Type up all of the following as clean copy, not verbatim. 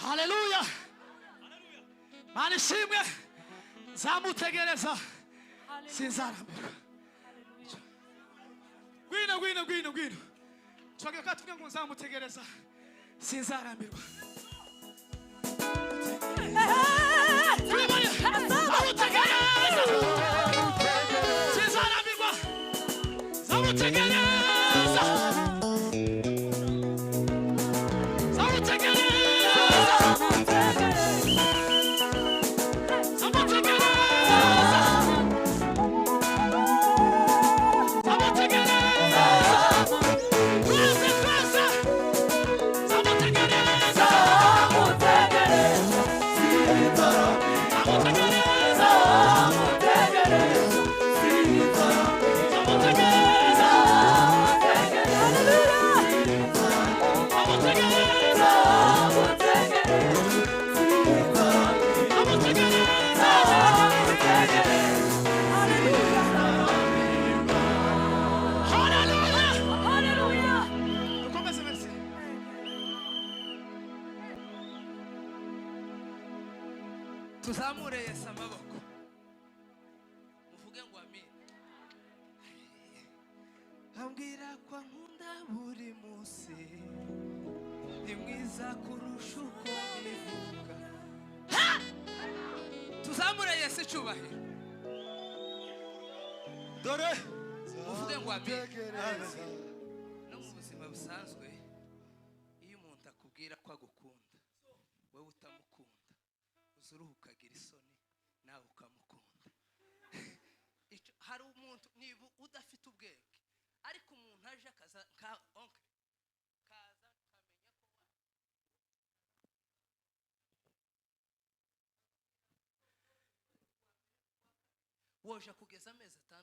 Haleluya. Manishimwe zamutegereza sinzarambirwa. Gwino Chwage katubwe ngo zamutegereza sinzarambirwa. Sinzarambirwa. Zamutegereza. Tuzamure Yesu amaboko muvuge ngo amen. Ambwira ko nkunda buri munsi ni mwiza kurusha uko bivuga. Tuzamure Yesu cyubahiro dore muvuge ngo amen. No mu buzima busanzwe iyo umuntu akubwira ko agukunda wowe utamukunda uzuruhuka gira isoni nawe ukamukunda. Hari umuntu niba udafite ubwenge ariko umuntu aje akaza ka onke kaza kamenya ko woja kugeza amezi 6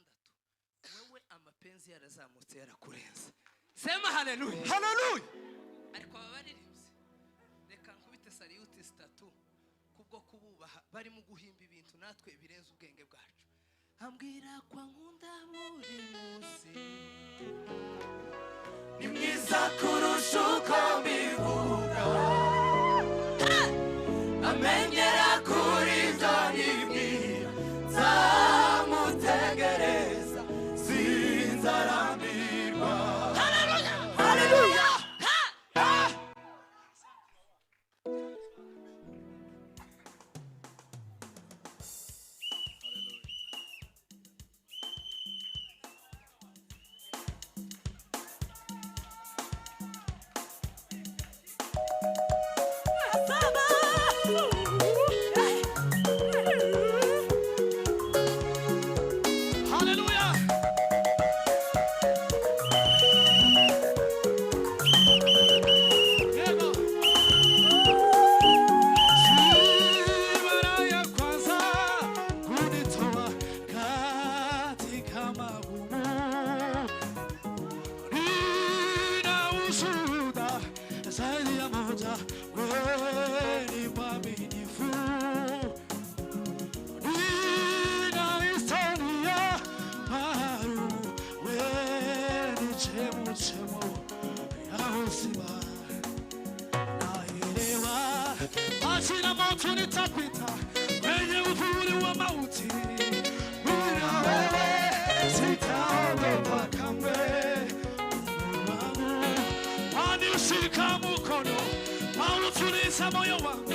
wewe amapenzi yarazamutse yarakurenza. Sema haleluya. Haleluya. Ariko abaririmbye reka nkubite saliyuti 3 kubwo kububaha bari mu guhimba ibintu natwe birenze ubwenge bwacu. Ambwira kwa nkunda muri musi ni mwiza kurusha uko mbivuga, amenyera kuri byo nibwira, nzamutegereza sinzarambirwa. Haleluya, haleluya. Tunitapita kwenye uvuli wa mauti, bila wewe sitaogopa kamwe. Wanishika mkono, wautuliza moyo wangu,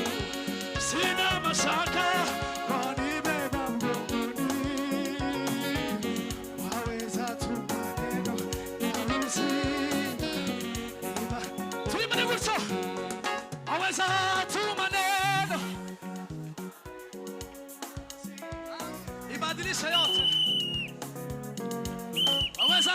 sina mashaka, wanibeba mgongoni. Waweza tu maneno ya uzima, tuimane gutyo, waweza tu ibadilisha yote, waweza